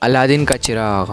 الادین کا چراغ۔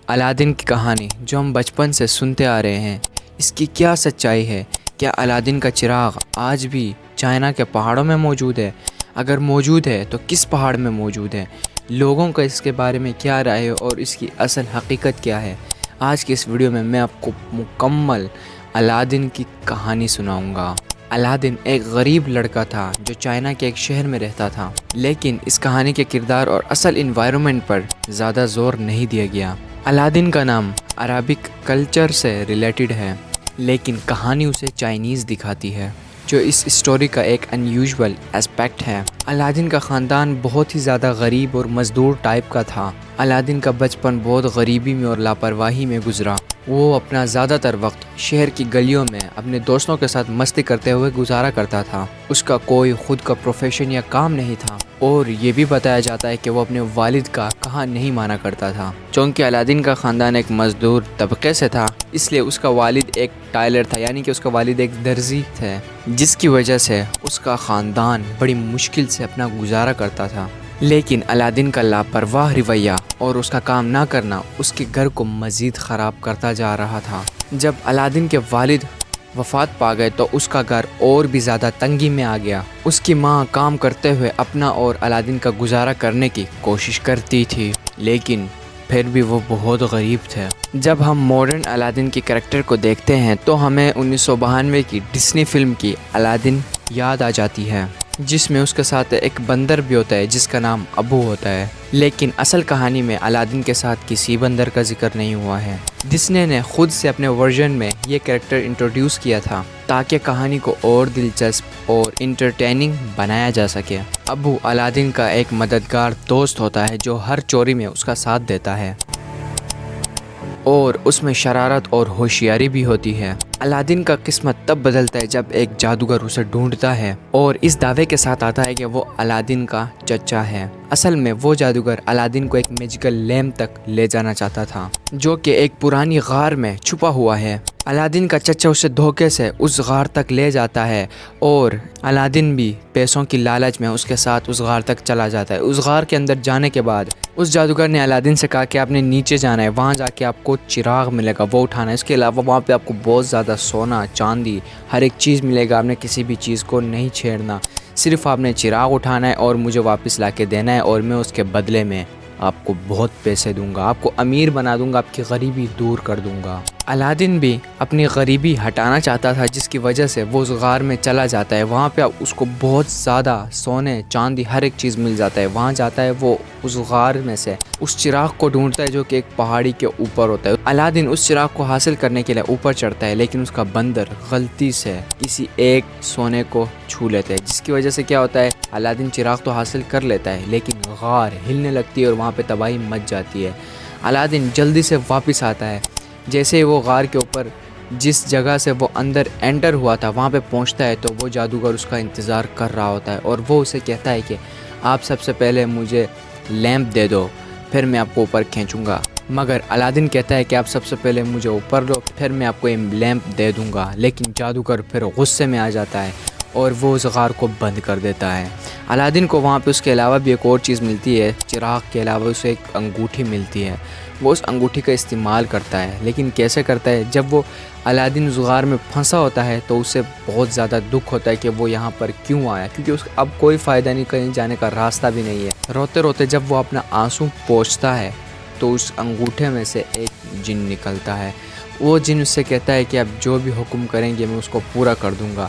الادین کی کہانی جو ہم بچپن سے سنتے آ رہے ہیں، اس کی کیا سچائی ہے؟ کیا الادین کا چراغ آج بھی چائنا کے پہاڑوں میں موجود ہے؟ اگر موجود ہے تو کس پہاڑ میں موجود ہے؟ لوگوں کا اس کے بارے میں کیا رائے ہے اور اس کی اصل حقیقت کیا ہے؟ آج کی اس ویڈیو میں آپ کو مکمل الادین کی کہانی سناؤں گا۔ الادین ایک غریب لڑکا تھا جو چائنا کے ایک شہر میں رہتا تھا، لیکن اس کہانی کے کردار اور اصل انوائرمنٹ پر زیادہ زور نہیں دیا گیا۔ الادین کا نام عربک کلچر سے ریلیٹڈ ہے، لیکن کہانی اسے چائنیز دکھاتی ہے، جو اس اسٹوری کا ایک انیوژول اسپیکٹ ہے۔ الادین کا خاندان بہت ہی زیادہ غریب اور مزدور ٹائپ کا تھا۔ الادین کا بچپن بہت غریبی میں اور لاپرواہی میں گزرا۔ وہ اپنا زیادہ تر وقت شہر کی گلیوں میں اپنے دوستوں کے ساتھ مستی کرتے ہوئے گزارا کرتا تھا۔ اس کا کوئی خود کا پروفیشن یا کام نہیں تھا، اور یہ بھی بتایا جاتا ہے کہ وہ اپنے والد کا کہا نہیں مانا کرتا تھا۔ چونکہ الادین کا خاندان ایک مزدور طبقے سے تھا، اس لیے اس کا والد ایک ٹائلر تھا، یعنی کہ اس کا والد ایک درزی تھے، جس کی وجہ سے اس کا خاندان بڑی مشکل سے اپنا گزارا کرتا تھا۔ لیکن الادین کا لاپرواہ رویہ اور اس کا کام نہ کرنا اس کے گھر کو مزید خراب کرتا جا رہا تھا۔ جب الادین کے والد وفات پا گئے تو اس کا گھر اور بھی زیادہ تنگی میں آ گیا۔ اس کی ماں کام کرتے ہوئے اپنا اور الادین کا گزارا کرنے کی کوشش کرتی تھی، لیکن پھر بھی وہ بہت غریب تھے۔ جب ہم ماڈرن الادین کے کریکٹر کو دیکھتے ہیں تو ہمیں 1992 کی ڈسنی فلم کی الادین یاد آ جاتی ہے، جس میں اس کے ساتھ ایک بندر بھی ہوتا ہے جس کا نام ابو ہوتا ہے، لیکن اصل کہانی میں الادین کے ساتھ کسی بندر کا ذکر نہیں ہوا ہے۔ ڈسنی نے خود سے اپنے ورژن میں یہ کریکٹر انٹروڈیوس کیا تھا تاکہ کہانی کو اور دلچسپ اور انٹرٹیننگ بنایا جا سکے۔ ابو الادین کا ایک مددگار دوست ہوتا ہے جو ہر چوری میں اس کا ساتھ دیتا ہے، اور اس میں شرارت اور ہوشیاری بھی ہوتی ہے۔ الادین کا قسمت تب بدلتا ہے جب ایک جادوگر اسے ڈھونڈتا ہے اور اس دعوے کے ساتھ آتا ہے کہ وہ الادین کا چچا ہے۔ اصل میں وہ جادوگر الادین کو ایک میجیکل لیمپ تک لے جانا چاہتا تھا، جو کہ ایک پرانی غار میں چھپا ہوا ہے۔ الادین کا چچا اسے دھوکے سے اس غار تک لے جاتا ہے، اور الادین بھی پیسوں کی لالچ میں اس کے ساتھ اس غار تک چلا جاتا ہے۔ اس غار کے اندر جانے کے بعد اس جادوگر نے الادین سے کہا کہ آپ نے نیچے جانا ہے، وہاں جا کے آپ کو چراغ ملے گا، وہ اٹھانا ہے۔ اس کے علاوہ وہاں پہ آپ کو بہت زیادہ سونا چاندی ہر ایک چیز ملے گا، آپ نے کسی بھی چیز کو نہیں چھیڑنا، صرف آپ نے چراغ اٹھانا ہے اور مجھے واپس لا کے دینا ہے، اور میں اس کے بدلے میں آپ کو بہت پیسے دوں گا، آپ کو امیر بنا دوں گا، آپ کی غریبی دور کر دوں گا۔ الادین بھی اپنی غریبی ہٹانا چاہتا تھا، جس کی وجہ سے وہ اس غار میں چلا جاتا ہے۔ وہاں پہ اس کو بہت زیادہ سونے چاندی ہر ایک چیز مل جاتا ہے۔ وہاں جاتا ہے، وہ اس غار میں سے اس چراغ کو ڈھونڈتا ہے جو کہ ایک پہاڑی کے اوپر ہوتا ہے۔ الادین اس چراغ کو حاصل کرنے کے لیے اوپر چڑھتا ہے، لیکن اس کا بندر غلطی سے کسی ایک سونے کو چھو لیتا ہے، جس کی وجہ سے کیا ہوتا ہے، الادین چراغ تو حاصل کر لیتا ہے، لیکن غار ہلنے لگتی ہے اور وہاں پہ تباہی مچ جاتی ہے۔ الادین جلدی سے واپس آتا ہے۔ جیسے وہ غار کے اوپر جس جگہ سے وہ اندر انٹر ہوا تھا وہاں پہ پہنچتا ہے، تو وہ جادوگر اس کا انتظار کر رہا ہوتا ہے، اور وہ اسے کہتا ہے کہ آپ سب سے پہلے مجھے لیمپ دے دو، پھر میں آپ کو اوپر کھینچوں گا۔ مگر الادین کہتا ہے کہ آپ سب سے پہلے مجھے اوپر لو، پھر میں آپ کو یہ لیمپ دے دوں گا۔ لیکن جادوگر پھر غصے میں آ جاتا ہے اور وہ اس غار کو بند کر دیتا ہے۔ الادین کو وہاں پہ اس کے علاوہ بھی ایک اور چیز ملتی ہے، چراغ کے علاوہ اسے ایک انگوٹھی ملتی ہے۔ وہ اس انگوٹھی کا استعمال کرتا ہے، لیکن کیسے کرتا ہے؟ جب وہ الادین اس غار میں پھنسا ہوتا ہے تو اسے بہت زیادہ دکھ ہوتا ہے کہ وہ یہاں پر کیوں آیا، کیونکہ اس اب کوئی فائدہ نہیں، کہیں جانے کا راستہ بھی نہیں ہے۔ روتے روتے جب وہ اپنا آنسو پوچھتا ہے تو اس انگوٹھے میں سے ایک جن نکلتا ہے۔ وہ جن اس سے کہتا ہے کہ اب جو بھی حکم کریں گے میں اس کو پورا کر دوں گا۔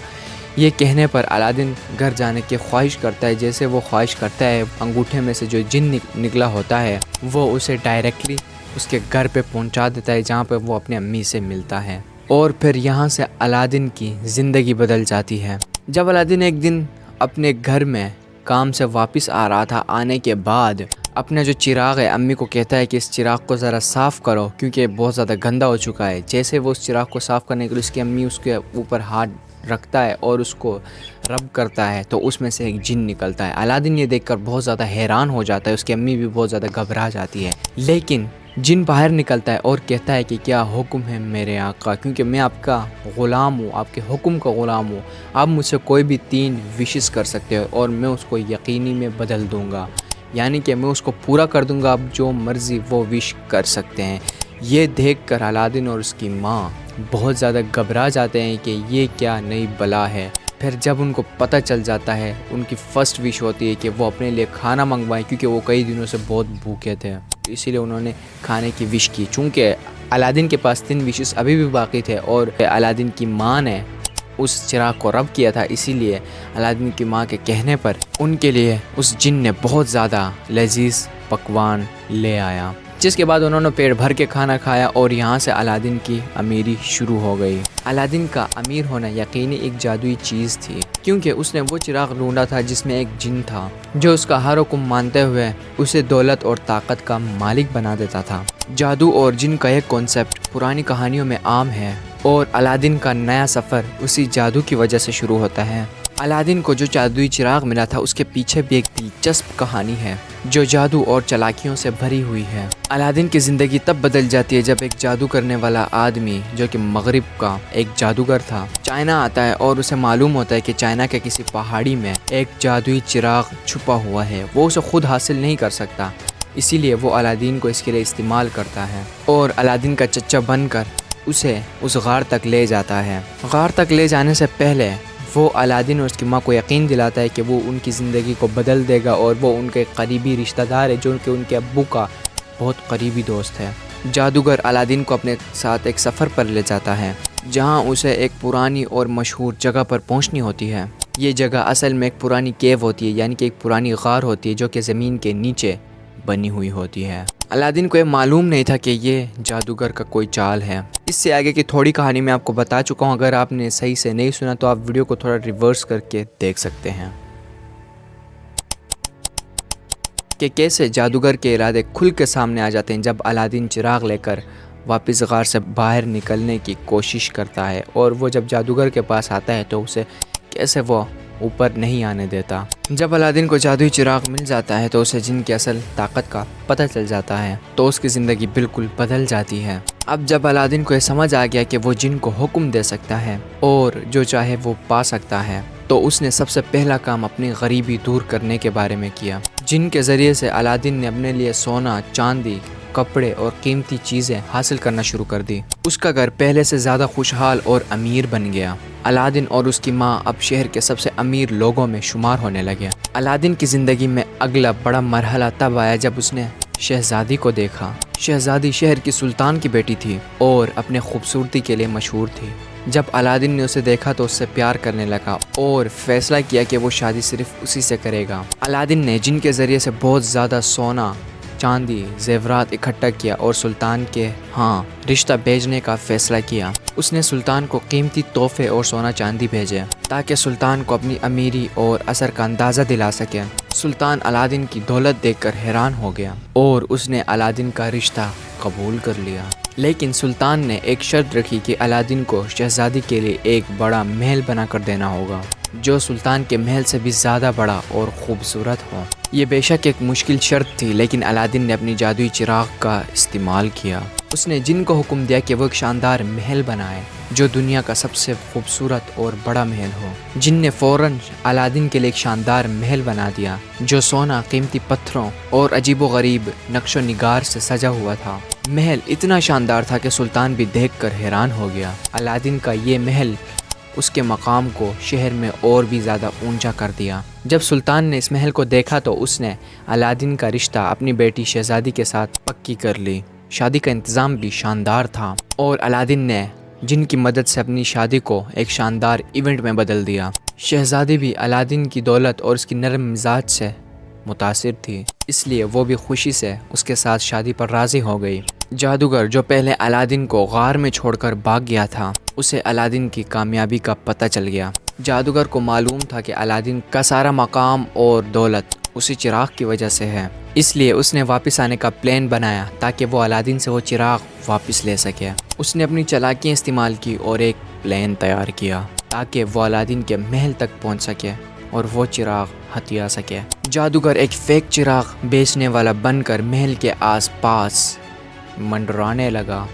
یہ کہنے پر الادین گھر جانے کی خواہش کرتا ہے۔ جیسے وہ خواہش کرتا ہے، انگوٹھے میں سے جو جن نکلا ہوتا ہے وہ اسے ڈائریکٹلی اس کے گھر پہ پہنچا دیتا ہے، جہاں پہ وہ اپنی امی سے ملتا ہے، اور پھر یہاں سے الادین کی زندگی بدل جاتی ہے۔ جب الادین ایک دن اپنے گھر میں کام سے واپس آ رہا تھا، آنے کے بعد اپنا جو چراغ ہے امی کو کہتا ہے کہ اس چراغ کو ذرا صاف کرو کیونکہ بہت زیادہ گندا ہو چکا ہے۔ جیسے وہ اس چراغ کو صاف کرنے کے لیے اس کی امی اس کے اوپر ہاتھ رکھتا ہے اور اس کو رب کرتا ہے تو اس میں سے ایک جن نکلتا ہے۔ الادین یہ دیکھ کر بہت زیادہ حیران ہو جاتا ہے، اس کی امی بھی بہت زیادہ گھبرا جاتی ہے، لیکن جن باہر نکلتا ہے اور کہتا ہے کہ کیا حکم ہے میرے آقا، کیونکہ میں آپ کا غلام ہوں، آپ کے حکم کا غلام ہوں، آپ مجھ سے کوئی بھی 3 وشز کر سکتے ہو اور میں اس کو یقینی میں بدل دوں گا، یعنی کہ میں اس کو پورا کر دوں گا، آپ جو مرضی وہ وش کر سکتے ہیں۔ یہ دیکھ کر الادین اور اس کی ماں بہت زیادہ گھبرا جاتے ہیں کہ یہ کیا نئی بلا ہے۔ پھر جب ان کو پتہ چل جاتا ہے، ان کی فرسٹ وش ہوتی ہے کہ وہ اپنے لیے کھانا منگوائیں، کیونکہ وہ کئی دنوں سے بہت بھوکے تھے، اسی لیے انہوں نے کھانے کی وش کی۔ چونکہ الادین کے پاس 3 وشز ابھی بھی باقی تھے اور الادین کی ماں نے اس چراغ کو رب کیا تھا، اسی لیے الادین کی ماں کے کہنے پر ان کے لیے اس جن نے بہت زیادہ لذیذ پکوان لے آیا، جس کے بعد انہوں نے پیٹ بھر کے کھانا کھایا اور یہاں سے الادین کی امیری شروع ہو گئی۔ الادین کا امیر ہونا یقینی ایک جادوئی چیز تھی، کیونکہ اس نے وہ چراغ ڈھونڈا تھا جس میں ایک جن تھا جو اس کا ہر حکم مانتے ہوئے اسے دولت اور طاقت کا مالک بنا دیتا تھا۔ جادو اور جن کا ایک کانسیپٹ پرانی کہانیوں میں عام ہے اور الادین کا نیا سفر اسی جادو کی وجہ سے شروع ہوتا ہے۔ الادین کو جو جادوئی چراغ ملا تھا اس کے پیچھے بھی ایک دلچسپ کہانی ہے جو جادو اور چالاکیوں سے بھری ہوئی ہے۔ الادین کی زندگی تب بدل جاتی ہے جب ایک جادو کرنے والا آدمی جو کہ مغرب کا ایک جادوگر تھا چائنا آتا ہے اور اسے معلوم ہوتا ہے کہ چائنا کے کسی پہاڑی میں ایک جادوئی چراغ چھپا ہوا ہے، وہ اسے خود حاصل نہیں کر سکتا، اسی لیے وہ الادین کو اس کے لیے استعمال کرتا ہے اور الادین کا چچا بن کر اسے اس غار تک لے جاتا ہے۔ غار تک لے جانے سے پہلے وہ الادین اور اس کی ماں کو یقین دلاتا ہے کہ وہ ان کی زندگی کو بدل دے گا اور وہ ان کے قریبی رشتہ دار ہے جو کہ ان کے ابو کا بہت قریبی دوست ہے۔ جادوگر الادین کو اپنے ساتھ ایک سفر پر لے جاتا ہے جہاں اسے ایک پرانی اور مشہور جگہ پر پہنچنی ہوتی ہے۔ یہ جگہ اصل میں ایک پرانی کیو ہوتی ہے، یعنی کہ ایک پرانی غار ہوتی ہے جو کہ زمین کے نیچے بنی ہوئی ہوتی ہے۔ الادین کو یہ معلوم نہیں تھا کہ یہ جادوگر کا کوئی چال ہے۔ اس سے آگے کی تھوڑی کہانی میں آپ کو بتا چکا ہوں، اگر آپ نے صحیح سے نہیں سنا تو آپ ویڈیو کو تھوڑا ریورس کر کے دیکھ سکتے ہیں کہ کیسے جادوگر کے ارادے کھل کے سامنے آ جاتے ہیں جب الادین چراغ لے کر واپس غار سے باہر نکلنے کی کوشش کرتا ہے، اور وہ جب جادوگر کے پاس آتا ہے تو اسے کیسے وہ اوپر نہیں آنے دیتا۔ جب الادین کو جادوئی چراغ مل جاتا ہے تو اسے جن کی اصل طاقت کا پتہ چل جاتا ہے تو اس کی زندگی بالکل بدل جاتی ہے۔ اب جب الادین کو یہ سمجھ آ گیا کہ وہ جن کو حکم دے سکتا ہے اور جو چاہے وہ پا سکتا ہے تو اس نے سب سے پہلا کام اپنی غریبی دور کرنے کے بارے میں کیا۔ جن کے ذریعے سے الادین نے اپنے لیے سونا، چاندی، کپڑے اور قیمتی چیزیں حاصل کرنا شروع کر دی۔ اس کا گھر پہلے سے زیادہ خوشحال اور امیر بن گیا۔ الادین اور اس کی ماں اب شہر کے سب سے امیر لوگوں میں شمار ہونے لگے۔ الادین کی زندگی میں اگلا بڑا مرحلہ تب آیا جب اس نے شہزادی کو دیکھا۔ شہزادی شہر کی سلطان کی بیٹی تھی اور اپنے خوبصورتی کے لیے مشہور تھی۔ جب الادین نے اسے دیکھا تو اس سے پیار کرنے لگا اور فیصلہ کیا کہ وہ شادی صرف اسی سے کرے گا۔ الادین نے جن کے ذریعے سے بہت زیادہ سونا، چاندی، زیورات اکٹھا کیا اور سلطان کے ہاں رشتہ بھیجنے کا فیصلہ کیا۔ اس نے سلطان کو قیمتی تحفے اور سونا چاندی بھیجے تاکہ سلطان کو اپنی امیری اور اثر کا اندازہ دلا سکے۔ سلطان الادین کی دولت دیکھ کر حیران ہو گیا اور اس نے الادین کا رشتہ قبول کر لیا، لیکن سلطان نے ایک شرط رکھی کہ الادین کو شہزادی کے لیے ایک بڑا محل بنا کر دینا ہوگا جو سلطان کے محل سے بھی زیادہ بڑا اور خوبصورت ہو۔ یہ بے شک ایک مشکل شرط تھی، لیکن الادین نے اپنی جادوئی چراغ کا استعمال کیا۔ اس نے جن کو حکم دیا کہ وہ ایک شاندار محل بنائے جو دنیا کا سب سے خوبصورت اور بڑا محل ہو۔ جن نے فوراً الادین کے لیے ایک شاندار محل بنا دیا جو سونا، قیمتی پتھروں اور عجیب و غریب نقش و نگار سے سجا ہوا تھا۔ محل اتنا شاندار تھا کہ سلطان بھی دیکھ کر حیران ہو گیا۔ الادین کا یہ محل اس کے مقام کو شہر میں اور بھی زیادہ اونچا کر دیا۔ جب سلطان نے اس محل کو دیکھا تو اس نے الادین کا رشتہ اپنی بیٹی شہزادی کے ساتھ پکی کر لی۔ شادی کا انتظام بھی شاندار تھا اور الادین نے جن کی مدد سے اپنی شادی کو ایک شاندار ایونٹ میں بدل دیا۔ شہزادی بھی الادین کی دولت اور اس کی نرم مزاج سے متاثر تھی، اس لیے وہ بھی خوشی سے اس کے ساتھ شادی پر راضی ہو گئی۔ جادوگر جو پہلے الادین کو غار میں چھوڑ کر بھاگ گیا تھا، اسے الادین کی کامیابی کا پتہ چل گیا۔ جادوگر کو معلوم تھا کہ الادین کا سارا مقام اور دولت اسی چراغ کی وجہ سے ہے، اس لیے اس نے واپس آنے کا پلان بنایا تاکہ وہ الادین سے وہ چراغ واپس لے سکے۔ اس نے اپنی چالاکیاں استعمال کی اور ایک پلان تیار کیا تاکہ وہ الادین کے محل تک پہنچ سکے اور وہ چراغ ہتھیا سکے۔ جادوگر ایک فیک چراغ بیچنے والا بن کر محل کے آس پاس منڈرانے لگا۔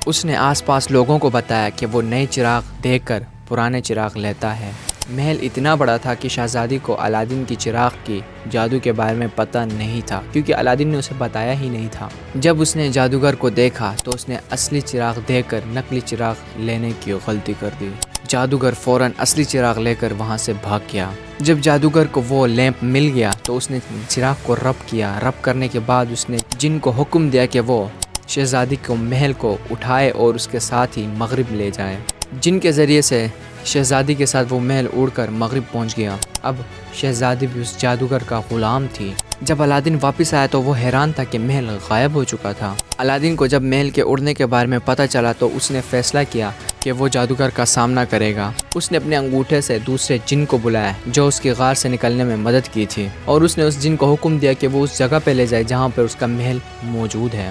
اس نے آس پاس لوگوں کو بتایا کہ وہ نئے چراغ دیکھ کر پرانے چراغ لیتا ہے۔ محل اتنا بڑا تھا کہ شہزادی کو الادین کی چراغ کی جادو کے بارے میں پتہ نہیں تھا، کیونکہ الادین نے اسے بتایا ہی نہیں تھا۔ جب اس نے جادوگر کو دیکھا تو اس نے اصلی چراغ دیکھ کر نقلی چراغ لینے کی غلطی کر دی۔ جادوگر فوراً اصلی چراغ لے کر وہاں سے بھاگ گیا۔ جب جادوگر کو وہ لیمپ مل گیا تو اس نے چراغ کو رب کیا۔ رب کرنے کے بعد اس نے جن کو حکم دیا کہ وہ شہزادی کو محل کو اٹھائے اور اس کے ساتھ ہی مغرب لے جائے۔ جن کے ذریعے سے شہزادی کے ساتھ وہ محل اڑ کر مغرب پہنچ گیا۔ اب شہزادی بھی اس جادوگر کا غلام تھی۔ جب الادین واپس آیا تو وہ حیران تھا کہ محل غائب ہو چکا تھا۔ الادین کو جب محل کے اڑنے کے بارے میں پتہ چلا تو اس نے فیصلہ کیا کہ وہ جادوگر کا سامنا کرے گا۔ اس نے اپنے انگوٹھے سے دوسرے جن کو بلایا جو اس کی غار سے نکلنے میں مدد کی تھی، اور اس نے اس جن کو حکم دیا کہ وہ اس جگہ پہ لے جائے جہاں پر اس کا محل موجود ہے۔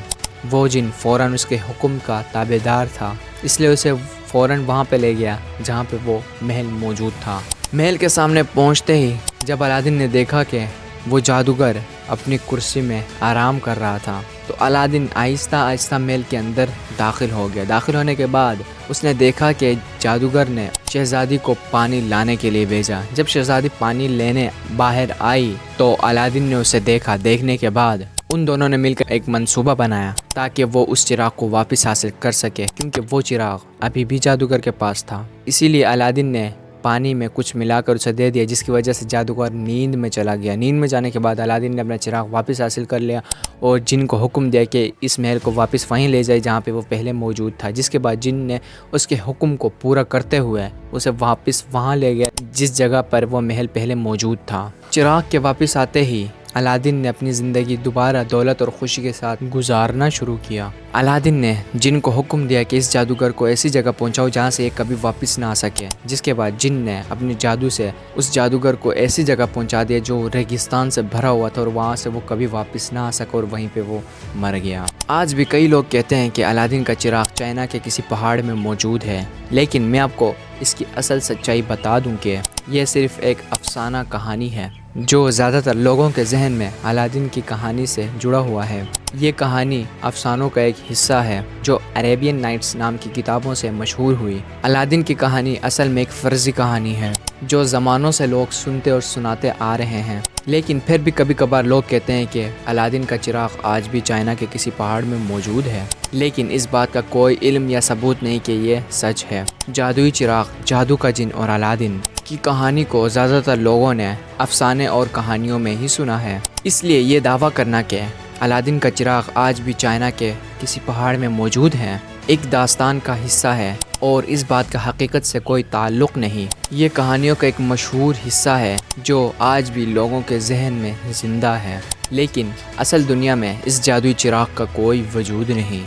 وہ جن فوراً اس کے حکم کا تابعدار تھا، اس لیے اسے فوراً وہاں پہ لے گیا جہاں پہ وہ محل موجود تھا۔ محل کے سامنے پہنچتے ہی جب الادین نے دیکھا کہ وہ جادوگر اپنی کرسی میں آرام کر رہا تھا تو الادین آہستہ آہستہ محل کے اندر داخل ہو گیا۔ داخل ہونے کے بعد اس نے دیکھا کہ جادوگر نے شہزادی کو پانی لانے کے لیے بھیجا۔ جب شہزادی پانی لینے باہر آئی تو الادین نے اسے دیکھا۔ دیکھنے کے بعد ان دونوں نے مل کر ایک منصوبہ بنایا تاکہ وہ اس چراغ کو واپس حاصل کر سکے، کیونکہ وہ چراغ ابھی بھی جادوگر کے پاس تھا۔ اسی لیے الادین نے پانی میں کچھ ملا کر اسے دے دیا، جس کی وجہ سے جادوگر نیند میں چلا گیا۔ نیند میں جانے کے بعد الادین نے اپنا چراغ واپس حاصل کر لیا اور جن کو حکم دیا کہ اس محل کو واپس وہیں لے جائے جہاں پہ وہ پہلے موجود تھا، جس کے بعد جن نے اس کے حکم کو پورا کرتے ہوئے اسے واپس وہاں لے گیا جس جگہ پر وہ محل پہلے موجود تھا۔ چراغ کے واپس آتے ہی الادین نے اپنی زندگی دوبارہ دولت اور خوشی کے ساتھ گزارنا شروع کیا۔ الادین نے جن کو حکم دیا کہ اس جادوگر کو ایسی جگہ پہنچاؤ جہاں سے یہ کبھی واپس نہ آ سکے، جس کے بعد جن نے اپنے جادو سے اس جادوگر کو ایسی جگہ پہنچا دیا جو ریگستان سے بھرا ہوا تھا اور وہاں سے وہ کبھی واپس نہ آ سکا اور وہیں پہ وہ مر گیا۔ آج بھی کئی لوگ کہتے ہیں کہ الادین کا چراغ چائنا کے کسی پہاڑ میں موجود ہے، لیکن میں آپ کو اس کی اصل سچائی بتا دوں کہ یہ صرف ایک افسانہ کہانی ہے جو زیادہ تر لوگوں کے ذہن میں الادین کی کہانی سے جڑا ہوا ہے۔ یہ کہانی افسانوں کا ایک حصہ ہے جو عربین نائٹس نام کی کتابوں سے مشہور ہوئی۔ الادین کی کہانی اصل میں ایک فرضی کہانی ہے جو زمانوں سے لوگ سنتے اور سناتے آ رہے ہیں، لیکن پھر بھی کبھی کبھار لوگ کہتے ہیں کہ الادین کا چراغ آج بھی چائنا کے کسی پہاڑ میں موجود ہے، لیکن اس بات کا کوئی علم یا ثبوت نہیں کہ یہ سچ ہے۔ جادوئی چراغ، جادو کا جن اور الادین کی کہانی کو زیادہ تر لوگوں نے افسانے اور کہانیوں میں ہی سنا ہے، اس لیے یہ دعویٰ کرنا کہ الادین کا چراغ آج بھی چائنا کے کسی پہاڑ میں موجود ہے ایک داستان کا حصہ ہے اور اس بات کا حقیقت سے کوئی تعلق نہیں۔ یہ کہانیوں کا ایک مشہور حصہ ہے جو آج بھی لوگوں کے ذہن میں زندہ ہے، لیکن اصل دنیا میں اس جادوئی چراغ کا کوئی وجود نہیں۔